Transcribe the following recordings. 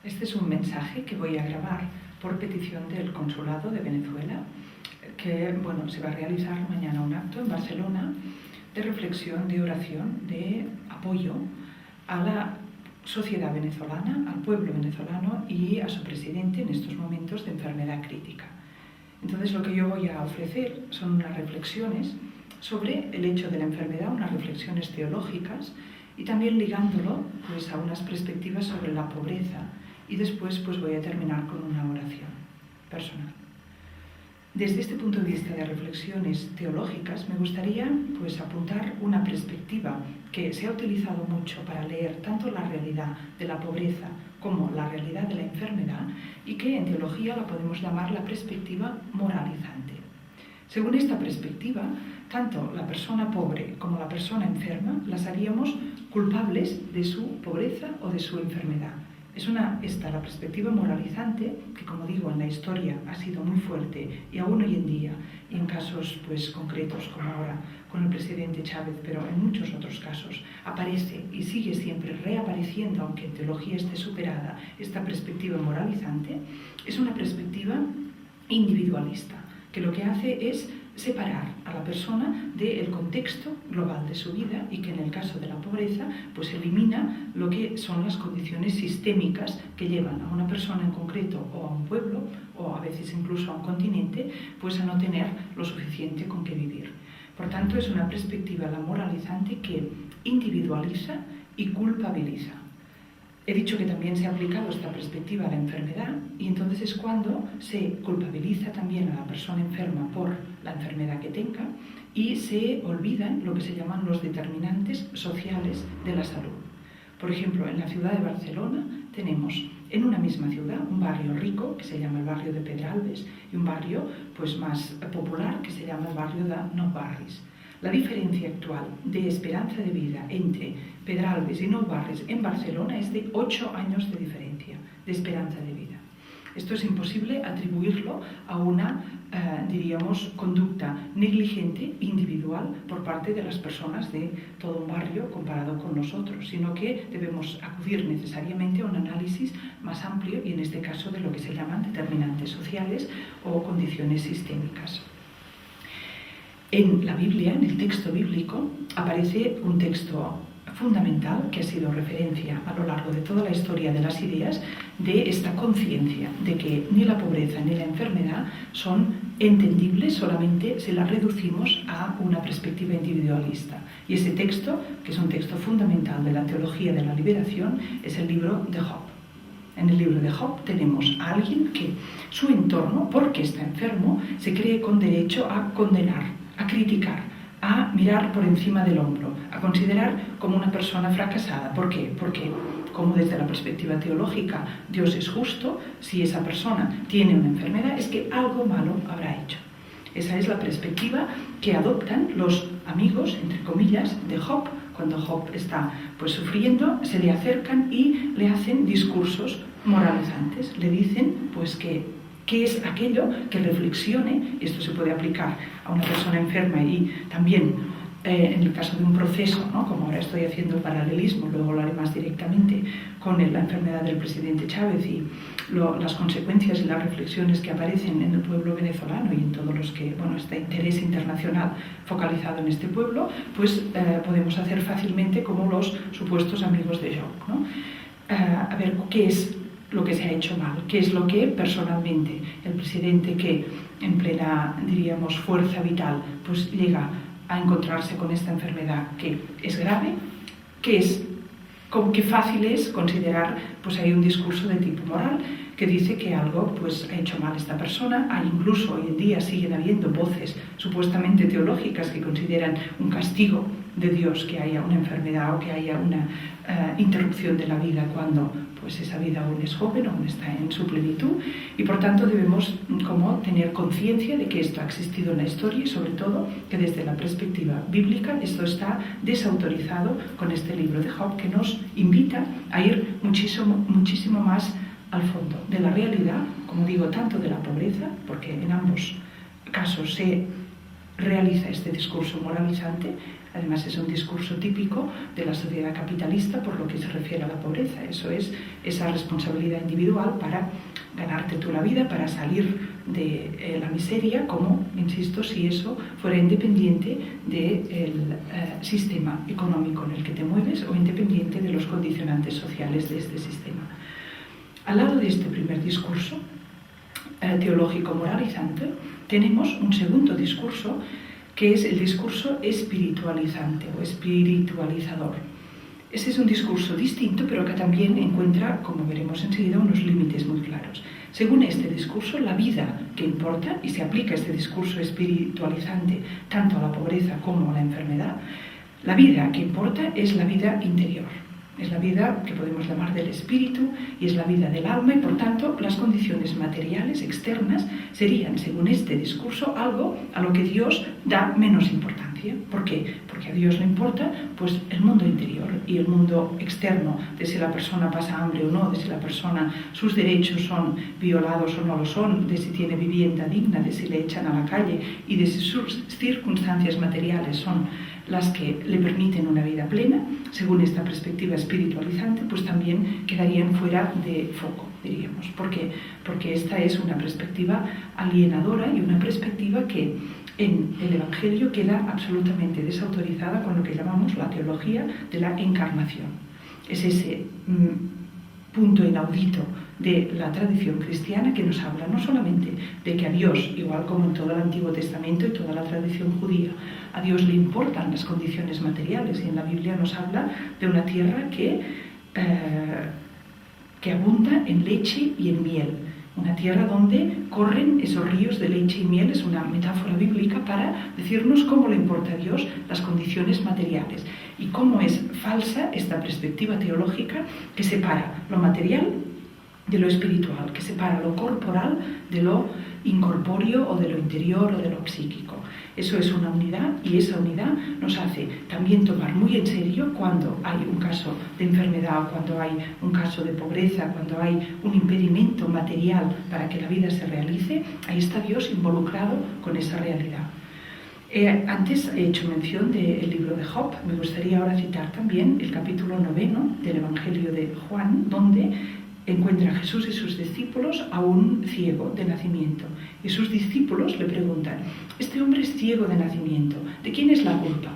Este es un mensaje que voy a grabar por petición del Consulado de Venezuela, que se va a realizar mañana un acto en Barcelona de reflexión, de oración, de apoyo a la sociedad venezolana, al pueblo venezolano y a su presidente en estos momentos de enfermedad crítica. Entonces lo que yo voy a ofrecer son unas reflexiones sobre el hecho de la enfermedad, unas reflexiones teológicas y también ligándolo a unas perspectivas sobre la pobreza, y después voy a terminar con una oración personal. Desde este punto de vista de reflexiones teológicas me gustaría apuntar una perspectiva que se ha utilizado mucho para leer tanto la realidad de la pobreza como la realidad de la enfermedad, y que en teología la podemos llamar la perspectiva moralizante. Según esta perspectiva, tanto la persona pobre como la persona enferma las haríamos culpables de su pobreza o de su enfermedad. Es esta la perspectiva moralizante que, como digo, en la historia ha sido muy fuerte y aún hoy en día, y en casos concretos como ahora con el presidente Chávez, pero en muchos otros casos, aparece y sigue siempre reapareciendo, aunque en teología esté superada. Esta perspectiva moralizante es una perspectiva individualista, que lo que hace es separar a la persona del contexto global de su vida, y que en el caso de la pobreza elimina lo que son las condiciones sistémicas que llevan a una persona en concreto o a un pueblo o a veces incluso a un continente a no tener lo suficiente con que vivir. Por tanto, es una perspectiva, la moralizante, que individualiza y culpabiliza. He dicho que también se ha aplicado esta perspectiva a la enfermedad, y entonces es cuando se culpabiliza también a la persona enferma por la enfermedad que tenga y se olvidan lo que se llaman los determinantes sociales de la salud. Por ejemplo, en la ciudad de Barcelona tenemos en una misma ciudad un barrio rico que se llama el barrio de Pedralbes y un barrio más popular que se llama el barrio de Nou Barris. La diferencia actual de esperanza de vida entre Pedralbes y Nou Barris en Barcelona es de 8 años de diferencia de esperanza de vida. Esto es imposible atribuirlo a una, conducta negligente individual por parte de las personas de todo un barrio comparado con nosotros, sino que debemos acudir necesariamente a un análisis más amplio, y en este caso de lo que se llaman determinantes sociales o condiciones sistémicas. En la Biblia, en el texto bíblico, aparece un texto fundamental que ha sido referencia a lo largo de toda la historia de las ideas, de esta conciencia de que ni la pobreza ni la enfermedad son entendibles solamente si las reducimos a una perspectiva individualista. Y ese texto, que es un texto fundamental de la teología de la liberación, es el libro de Job. En el libro de Job tenemos a alguien que su entorno, porque está enfermo, se cree con derecho a condenar, a criticar, a mirar por encima del hombro, a considerar como una persona fracasada. ¿Por qué? Porque, como desde la perspectiva teológica Dios es justo, si esa persona tiene una enfermedad es que algo malo habrá hecho. Esa es la perspectiva que adoptan los amigos, entre comillas, de Job. Cuando Job está sufriendo, se le acercan y le hacen discursos moralizantes. Le dicen que es aquello que reflexione. Esto se puede aplicar a una persona enferma y también en el caso de un proceso, como ahora estoy haciendo el paralelismo, luego lo haré más directamente con la enfermedad del presidente Chávez y las consecuencias y las reflexiones que aparecen en el pueblo venezolano y en todos los que, este interés internacional focalizado en este pueblo, podemos hacer fácilmente como los supuestos amigos de Job, a ver qué es lo que se ha hecho mal, qué es lo que personalmente el presidente, que en plena, fuerza vital, llega a encontrarse con esta enfermedad que es grave, qué fácil es considerar, hay un discurso de tipo moral que dice que algo ha hecho mal esta persona. Hay incluso hoy en día siguen habiendo voces supuestamente teológicas que consideran un castigo de Dios que haya una enfermedad o que haya una interrupción de la vida cuando esa vida aún es joven, aún está en su plenitud, y por tanto debemos tener conciencia de que esto ha existido en la historia y sobre todo que desde la perspectiva bíblica esto está desautorizado con este libro de Job, que nos invita a ir muchísimo más al fondo de la realidad, como digo, tanto de la pobreza, porque en ambos casos se realiza este discurso moralizante, Además es un discurso típico de la sociedad capitalista por lo que se refiere a la pobreza. Eso es esa responsabilidad individual para ganarte tú la vida, para salir de la miseria, como, insisto, si eso fuera independiente del sistema económico en el que te mueves o independiente de los condicionantes sociales de este sistema. Al lado de este primer discurso teológico moralizante, tenemos un segundo discurso que es el discurso espiritualizante o espiritualizador. Ese es un discurso distinto, pero que también encuentra, como veremos enseguida, unos límites muy claros. Según este discurso, la vida que importa, y se aplica este discurso espiritualizante tanto a la pobreza como a la enfermedad, la vida que importa es la vida interior. Es la vida que podemos llamar del espíritu y es la vida del alma y por tanto las condiciones materiales externas serían, según este discurso, algo a lo que Dios da menos importancia. ¿Por qué? Porque a Dios le importa pues, el mundo interior y el mundo externo, de si la persona pasa hambre o no, de si la persona, sus derechos son violados o no lo son, de si tiene vivienda digna, de si le echan a la calle y de si sus circunstancias materiales son las que le permiten una vida plena, según esta perspectiva espiritualizante, pues también quedarían fuera de foco, diríamos. ¿Por qué? Porque esta es una perspectiva alienadora y una perspectiva que en el Evangelio queda absolutamente desautorizada con lo que llamamos la teología de la encarnación. Es ese punto inaudito de la tradición cristiana que nos habla no solamente de que a Dios, igual como en todo el Antiguo Testamento y toda la tradición judía, a Dios le importan las condiciones materiales, y en la Biblia nos habla de una tierra que abunda en leche y en miel, una tierra donde corren esos ríos de leche y miel. Es una metáfora bíblica para decirnos cómo le importa a Dios las condiciones materiales y cómo es falsa esta perspectiva teológica que separa lo material de lo espiritual, que separa lo corporal de lo incorpóreo o de lo interior o de lo psíquico. Eso es una unidad y esa unidad nos hace también tomar muy en serio cuando hay un caso de enfermedad, cuando hay un caso de pobreza, cuando hay un impedimento material para que la vida se realice. Ahí está Dios involucrado con esa realidad. Antes he hecho mención del libro de Job. Me gustaría ahora citar también el capítulo 9 del Evangelio de Juan, donde encuentra Jesús y sus discípulos a un ciego de nacimiento. Y sus discípulos le preguntan: este hombre es ciego de nacimiento, ¿de quién es la culpa?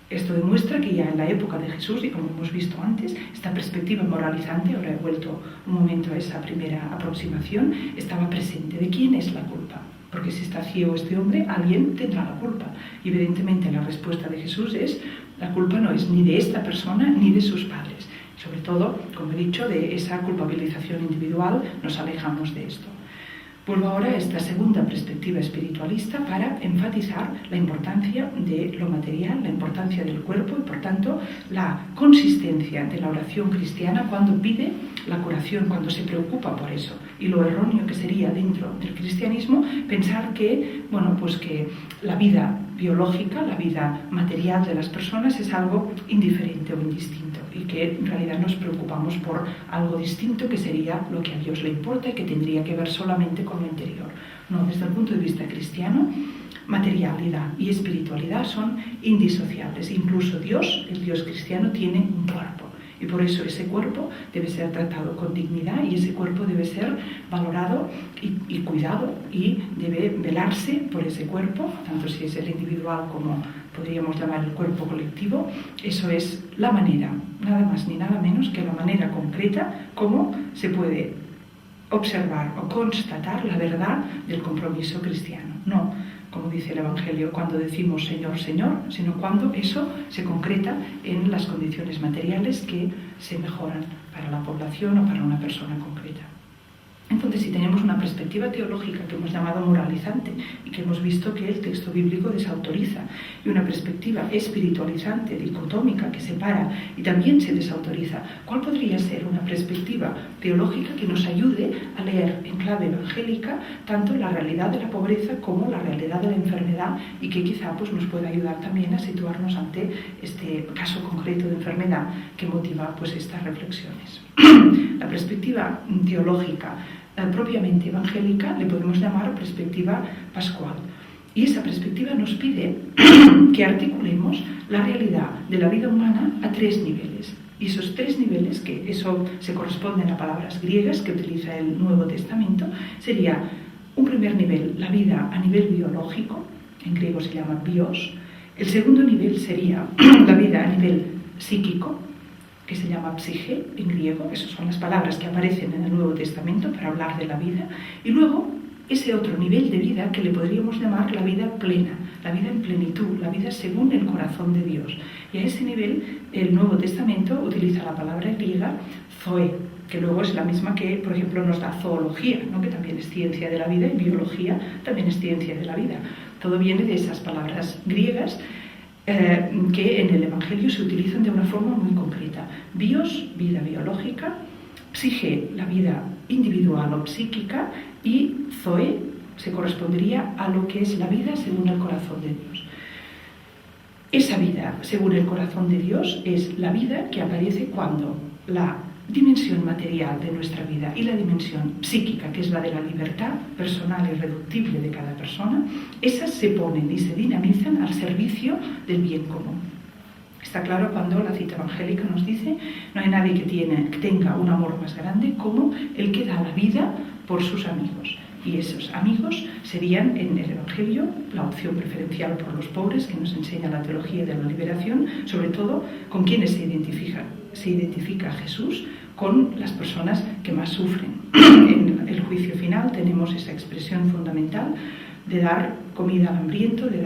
Esto demuestra que ya en la época de Jesús, y como hemos visto antes, esta perspectiva moralizante, ahora he vuelto un momento a esa primera aproximación, estaba presente. ¿De quién es la culpa? Porque si está ciego este hombre, alguien tendrá la culpa. Y evidentemente la respuesta de Jesús es: la culpa no es ni de esta persona ni de sus padres. Sobre todo, como he dicho, de esa culpabilización individual nos alejamos de esto. Vuelvo ahora a esta segunda perspectiva espiritualista para enfatizar la importancia de lo material, la importancia del cuerpo y, por tanto, la consistencia de la oración cristiana cuando pide la curación, cuando se preocupa por eso. Y lo erróneo que sería dentro del cristianismo pensar que, que la vida biológica, la vida material de las personas es algo indiferente o indistinto y que en realidad nos preocupamos por algo distinto que sería lo que a Dios le importa y que tendría que ver solamente con lo interior. No, desde el punto de vista cristiano, materialidad y espiritualidad son indisociables. Incluso Dios, el Dios cristiano, tiene un cuerpo. Y por eso ese cuerpo debe ser tratado con dignidad y ese cuerpo debe ser valorado y cuidado y debe velarse por ese cuerpo, tanto si es el individual como podríamos llamar el cuerpo colectivo. Eso es la manera, nada más ni nada menos que la manera concreta como se puede observar o constatar la verdad del compromiso cristiano. No, como dice el Evangelio, cuando decimos Señor, Señor, sino cuando eso se concreta en las condiciones materiales que se mejoran para la población o para una persona concreta. Entonces, si tenemos una perspectiva teológica que hemos llamado moralizante y que hemos visto que el texto bíblico desautoriza, y una perspectiva espiritualizante, dicotómica, que separa y también se desautoriza, ¿cuál podría ser una perspectiva teológica que nos ayude a leer en clave evangélica tanto la realidad de la pobreza como la realidad de la enfermedad y que quizá nos pueda ayudar también a situarnos ante este caso concreto de enfermedad que motiva estas reflexiones? La perspectiva teológica propiamente evangélica le podemos llamar perspectiva pascual. Y esa perspectiva nos pide que articulemos la realidad de la vida humana a 3 niveles. Y esos 3 niveles, que eso se corresponden a palabras griegas que utiliza el Nuevo Testamento, sería un primer nivel, la vida a nivel biológico, en griego se llama bios. El segundo nivel sería la vida a nivel psíquico, que se llama psique en griego. Esas son las palabras que aparecen en el Nuevo Testamento para hablar de la vida. Y luego ese otro nivel de vida que le podríamos llamar la vida plena, la vida en plenitud, la vida según el corazón de Dios. Y a ese nivel el Nuevo Testamento utiliza la palabra griega zoe, que luego es la misma que, por ejemplo, nos da zoología, ¿no? Que también es ciencia de la vida, y biología también es ciencia de la vida. Todo viene de esas palabras griegas que en el Evangelio se utilizan de una forma muy concreta. Bios, vida biológica; psique, la vida individual o psíquica; y zoe se correspondería a lo que es la vida según el corazón de Dios. Esa vida según el corazón de Dios es la vida que aparece cuando la dimensión material de nuestra vida y la dimensión psíquica, que es la de la libertad personal e irreductible de cada persona, esas se ponen y se dinamizan al servicio del bien común. Está claro cuando la cita evangélica nos dice: no hay nadie que tenga un amor más grande como el que da la vida por sus amigos. Y esos amigos serían en el Evangelio la opción preferencial por los pobres, que nos enseña la teología de la liberación, sobre todo con quienes se identifica Jesús, con las personas que más sufren. En el juicio final tenemos esa expresión fundamental de dar comida al hambriento, de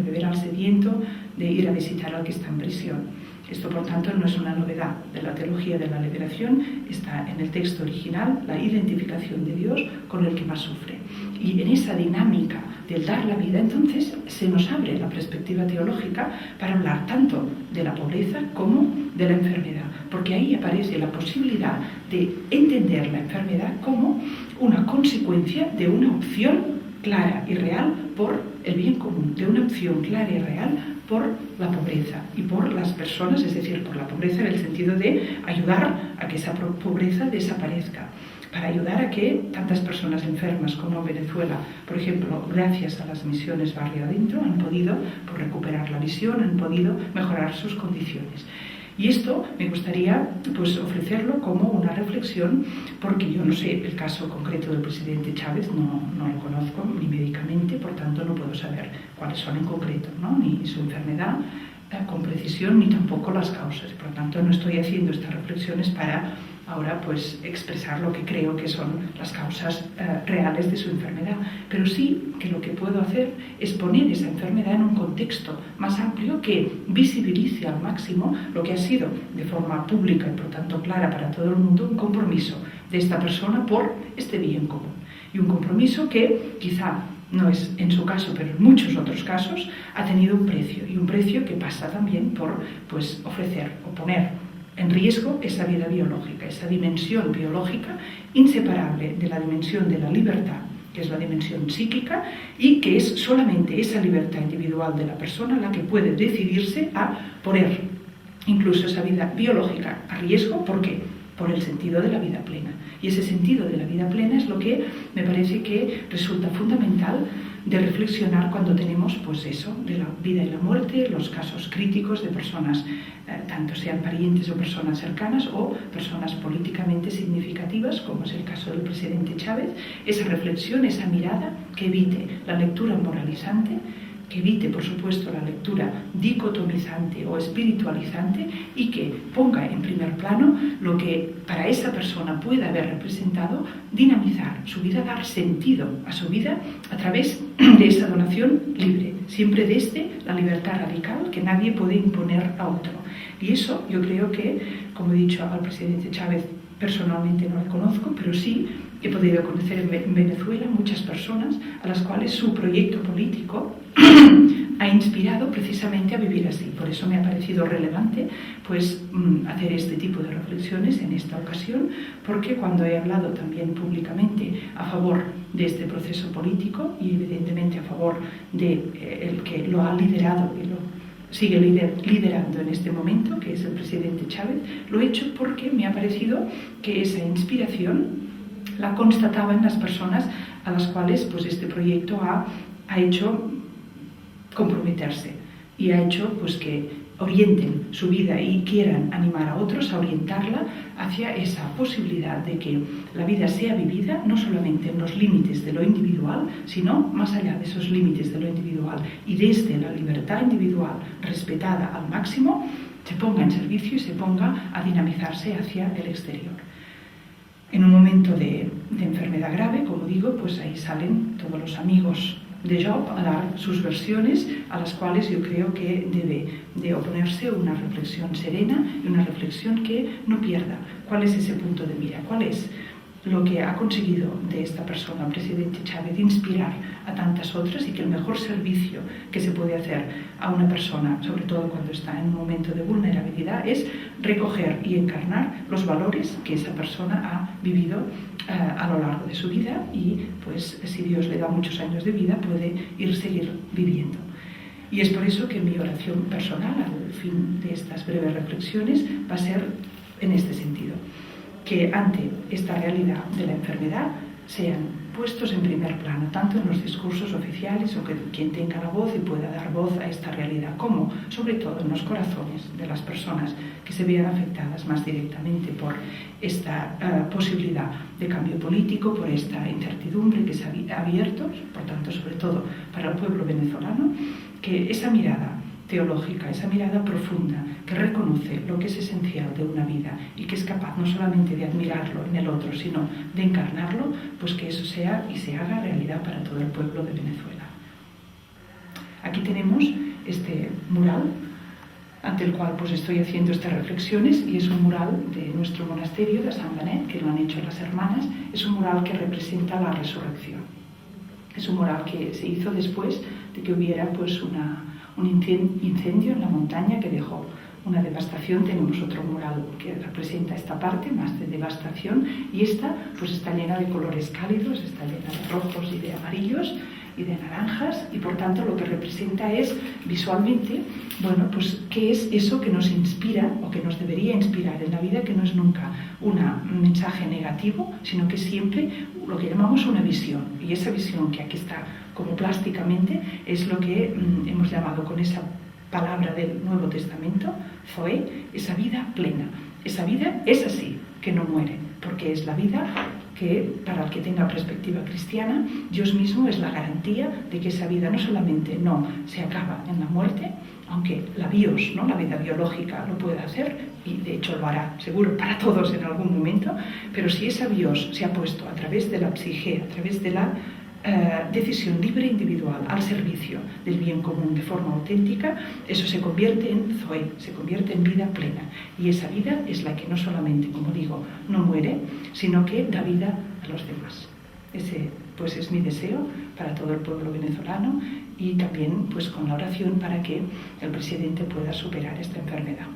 beber al sediento, de ir a visitar al que está en prisión. Esto, por tanto, no es una novedad de la teología de la liberación, está en el texto original, la identificación de Dios con el que más sufre. Y en esa dinámica del dar la vida, entonces, se nos abre la perspectiva teológica para hablar tanto de la pobreza como de la enfermedad, porque ahí aparece la posibilidad de entender la enfermedad como una consecuencia de una opción clara y real por el bien común, de una opción clara y real por la pobreza y por las personas, es decir, por la pobreza en el sentido de ayudar a que esa pobreza desaparezca, para ayudar a que tantas personas enfermas como en Venezuela, por ejemplo, gracias a las misiones Barrio Adentro, han podido recuperar la visión, han podido mejorar sus condiciones. Y esto me gustaría ofrecerlo como una reflexión, porque yo no sé el caso concreto del presidente Chávez, no lo conozco ni médicamente, por tanto no puedo saber cuáles son en concreto, ¿no? Ni su enfermedad con precisión, ni tampoco las causas. Por tanto, no estoy haciendo estas reflexiones para ahora expresar lo que creo que son las causas reales de su enfermedad, pero sí que lo que puedo hacer es poner esa enfermedad en un contexto más amplio que visibilice al máximo lo que ha sido de forma pública y por tanto clara para todo el mundo un compromiso de esta persona por este bien común, y un compromiso que quizá no es en su caso, pero en muchos otros casos ha tenido un precio, y un precio que pasa también por ofrecer o poner en riesgo esa vida biológica, esa dimensión biológica inseparable de la dimensión de la libertad, que es la dimensión psíquica, y que es solamente esa libertad individual de la persona la que puede decidirse a poner incluso esa vida biológica a riesgo. ¿Por qué? Por el sentido de la vida plena. Y ese sentido de la vida plena es lo que me parece que resulta fundamental de reflexionar cuando tenemos eso, de la vida y la muerte, los casos críticos de personas, tanto sean parientes o personas cercanas o personas políticamente significativas, como es el caso del presidente Chávez. Esa reflexión, esa mirada que evite la lectura moralizante, que evite, por supuesto, la lectura dicotomizante o espiritualizante, y que ponga en primer plano lo que para esa persona puede haber representado dinamizar su vida, dar sentido a su vida a través de esa donación libre, siempre desde la libertad radical que nadie puede imponer a otro. Y eso yo creo que, como he dicho al presidente Chávez, personalmente no le conozco, pero sí he podido conocer en Venezuela muchas personas a las cuales su proyecto político ha inspirado precisamente a vivir así. Por eso me ha parecido relevante hacer este tipo de reflexiones en esta ocasión, porque cuando he hablado también públicamente a favor de este proceso político, y evidentemente a favor de el que lo ha liderado y lo sigue liderando en este momento, que es el presidente Chávez, lo he hecho porque me ha parecido que esa inspiración la constataba en las personas a las cuales este proyecto ha hecho comprometerse y ha hecho pues que orienten su vida y quieran animar a otros a orientarla hacia esa posibilidad de que la vida sea vivida no solamente en los límites de lo individual, sino más allá de esos límites de lo individual y desde la libertad individual respetada al máximo, se ponga en servicio y se ponga a dinamizarse hacia el exterior. En un momento de enfermedad grave, como digo, pues ahí salen todos los amigos de Job a dar sus versiones, a las cuales yo creo que debe de oponerse una reflexión serena y una reflexión que no pierda. ¿Cuál es ese punto de mira? ¿Cuál es lo que ha conseguido de esta persona, el presidente Chávez, inspirar a tantas otras, y que el mejor servicio que se puede hacer a una persona, sobre todo cuando está en un momento de vulnerabilidad, es recoger y encarnar los valores que esa persona ha vivido a lo largo de su vida y pues si Dios le da muchos años de vida puede seguir viviendo. Y es por eso que mi oración personal al fin de estas breves reflexiones va a ser en este sentido: que ante esta realidad de la enfermedad sean puestos en primer plano, tanto en los discursos oficiales o que quien tenga la voz y pueda dar voz a esta realidad, como sobre todo en los corazones de las personas que se vean afectadas más directamente por esta posibilidad de cambio político, por esta incertidumbre que se ha abierto, por tanto sobre todo para el pueblo venezolano, que esa mirada teológica, esa mirada profunda que reconoce lo que es esencial de una vida y que es capaz no solamente de admirarlo en el otro, sino de encarnarlo, pues que eso sea y se haga realidad para todo el pueblo de Venezuela. Aquí tenemos este mural ante el cual pues estoy haciendo estas reflexiones, y es un mural de nuestro monasterio de San Benet, que lo han hecho las hermanas. Es un mural que representa la resurrección. Es un mural que se hizo después de que hubiera pues un incendio en la montaña que dejó una devastación. Tenemos otro mural que representa esta parte más de devastación, y esta pues está llena de colores cálidos, está llena de rojos y de amarillos y de naranjas, y por tanto lo que representa es visualmente, bueno, pues qué es eso que nos inspira o que nos debería inspirar en la vida, que no es nunca un mensaje negativo, sino que es siempre lo que llamamos una visión, y esa visión que aquí está como plásticamente es lo que hemos llamado con esa palabra del Nuevo Testamento, Zoe, esa vida plena. Esa vida es así, que no muere, porque es la vida que, para el que tenga perspectiva cristiana, Dios mismo es la garantía de que esa vida no solamente no se acaba en la muerte, aunque la bios, ¿no?, la vida biológica lo puede hacer, y de hecho lo hará seguro para todos en algún momento, pero si esa bios se ha puesto a través de la psique, a través de la decisión libre individual al servicio del bien común de forma auténtica, eso se convierte en Zoe, se convierte en vida plena. Y esa vida es la que no solamente, como digo, no muere, sino que da vida a los demás. Ese pues es mi deseo para todo el pueblo venezolano, y también pues con la oración para que el presidente pueda superar esta enfermedad.